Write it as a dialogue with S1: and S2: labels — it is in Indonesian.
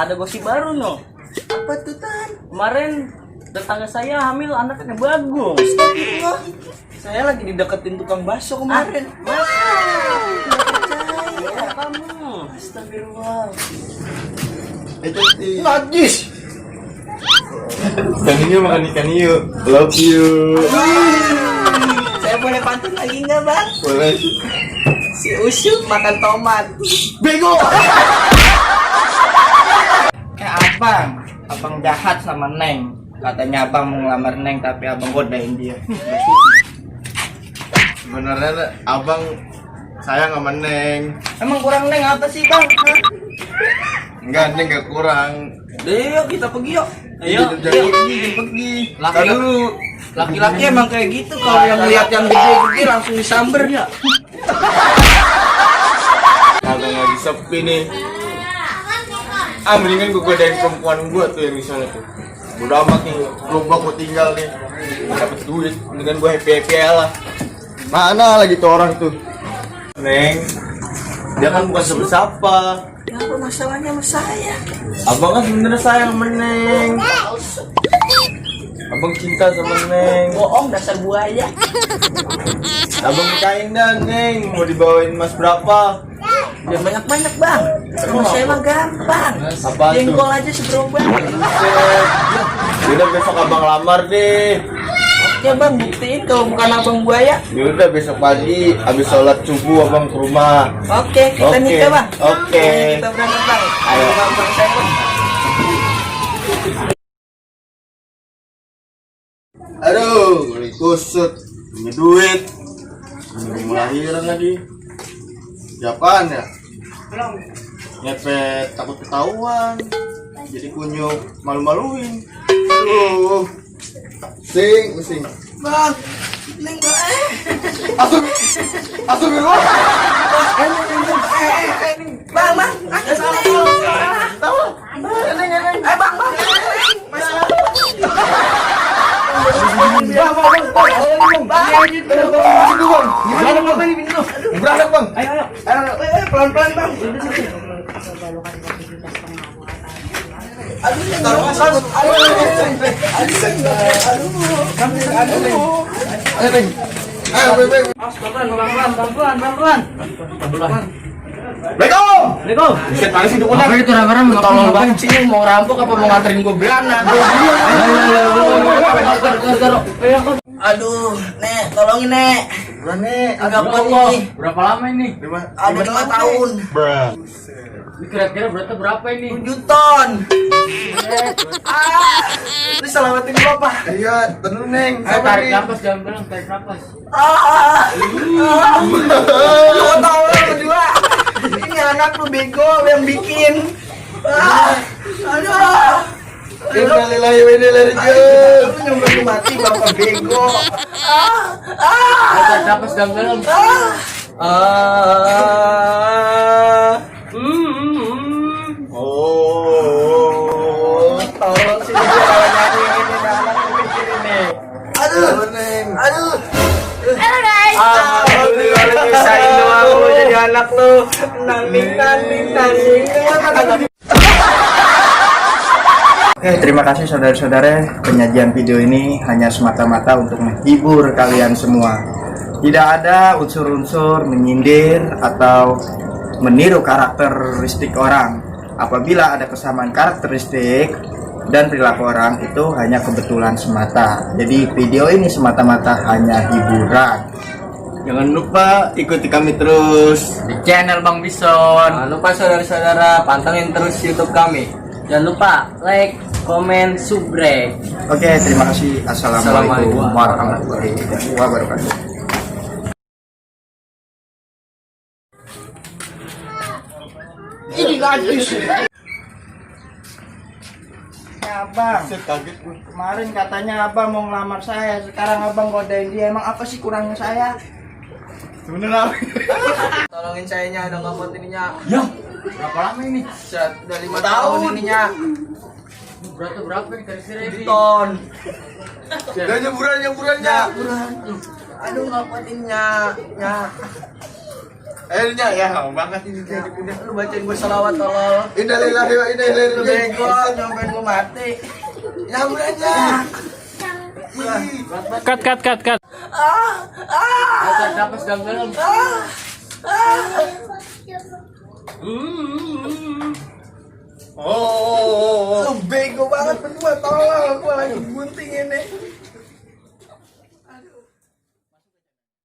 S1: Ada gosip baru no.
S2: Apa tuh Tan?
S1: Kemarin tetangga saya hamil, anaknya bagus.
S2: Astagfirullah. Saya lagi dideketin tukang bakso kemarin.
S1: Ya kamu.
S2: Astagfirullah.
S3: Itu sih.
S2: Najis.
S3: Ikan hiu makan ikan hiu. Love you.
S2: Saya boleh pantun lagi nggak Bang?
S3: Boleh.
S2: Si Usyuk makan tomat.
S3: Bego.
S2: Kayak abang jahat sama Neng. Katanya abang mau ngelamar Neng tapi abang godain dia.
S3: Sebenarnya abang sayang sama Neng.
S2: Emang kurang Neng apa sih Bang? Hah?
S3: Enggak, Neng enggak kurang.
S2: Yuk kita pergi yuk.
S1: Ayo,
S3: Jadi pergi.
S2: Laki
S3: Karena
S2: dulu. Laki-laki emang kayak gitu kalau yang lihat yang gede-gede langsung disamber ya.
S3: kalau lagi sepi nih. Mendingan gue godain perempuan gue tuh yang di sana tuh. Udah amat nih, gerobak gue tinggal nih. Dapet duit, mendingan gue happy lah. Mana lagi tuh orang tuh? Neng, dia kan bukan siapa-siapa.
S2: Ya apa masalahnya sama saya?
S3: Abang kan sebenernya sayang sama Neng. Abang cinta sama Neng.
S2: Bohong dasar buaya.
S3: Abang nikahin dah Neng. Mau dibawain mas berapa?
S2: Jangan banyak-banyak Bang. Kalau saya mah gampang.
S3: Apa tuh?
S2: Jengkol aja seberobak.
S3: Yaudah besok abang lamar deh.
S2: Oke Bang, buktiin kalau bukan abang buaya.
S3: Yaudah besok pagi habis sholat subuh abang ke rumah.
S2: Oke, kita
S3: Oke.
S2: nikah Bang.
S3: Oke.
S2: Kita berangkat Bang.
S3: Ayo.
S2: Bang saya Bang.
S3: Aduh, beli kusut, punya duit, belum lahiran lagi. Siapaan ya? Ngepet takut ketahuan, jadi kunyuk malu-maluin. Aduh, pusing.
S2: Bang, Neng gak
S3: Asum ya gua.
S2: Bang, ada salah. Tahu. Bang. Masalah.
S3: Bang.
S2: Ayo, pelan-pelan Bang. Pelan-pelan.
S3: Beko!
S1: Lego.
S3: Buset banget sih dukun.
S1: Apa itu rame-rame
S2: Tolong banget sih nih, mau rampok apa mau nganterin gue belanak? Aduh, Nek, tolongin Nek.
S3: Udah nih,
S2: Agak kuat
S1: Berapa?
S2: nih.
S1: Berapa lama ini?
S2: Ada 5 tahun.
S1: Ini kira-kira beratnya berapa ini?
S2: 7 ton. Ini selamatin gua, Pak.
S3: Iya, tenang Neng.
S1: Ayo tarik nafas, jangan bilang tarik nafas.
S2: Lu tahu berdua. Ini anak lu bego yang bikin. Aduh.
S3: Innalillahi wa inna ilaihi
S2: Lu nyumbang mati bapak bego.
S1: Ayo tarik nafas dalam-dalam.
S2: Tolong sini gua kalau nyanyi ini anak lu bikin ini. Aduh. Aduh.
S4: Halo guys.
S2: Alhamdulillah lu nyesain doang lu jadi anak lu. Nanding. Oke, terima kasih saudara-saudara. Penyajian video ini hanya semata-mata untuk menghibur kalian semua. Tidak ada unsur-unsur menyindir atau meniru karakteristik orang apabila ada kesamaan karakteristik dan perilaku orang itu hanya kebetulan semata. Jadi video ini semata-mata hanya hiburan.
S3: Jangan lupa ikuti kami terus
S1: Di channel Bang Bison. Jangan lupa saudara-saudara pantengin terus YouTube kami. Jangan lupa like, komen, subscribe.
S2: Oke, terima kasih. Assalamualaikum
S1: Assalamualaikum
S2: warahmatullahi wabarakatuh. Ini lagi. Ya abang,
S3: Saya kaget gue.
S2: kemarin katanya abang mau ngelamar saya, sekarang abang godain dia. Emang apa sih kurangnya saya?
S3: Sebenarnya
S1: Tolongin sayanya ada nggak buat ininya.
S2: Ya, berapa lama ini?
S1: Udah 5
S3: tahun
S1: tahun ininya. Berapa dari ton.
S3: udah nyeburannya.
S1: Aduh nggak buat ininya. Ya.
S3: Akhirnya ya banget ini dia.
S1: Lu bacain gue salawat tolol.
S3: Innalillahi wa inna ilaihi
S1: Lu
S3: raji'un.
S1: bego nyampein gue mati.
S3: Nyeburannya.
S4: Cut.
S1: Dapat sedang dalam.
S3: Oh.
S1: Lu bego banget berdua tolol. Gue lagi gunting ini.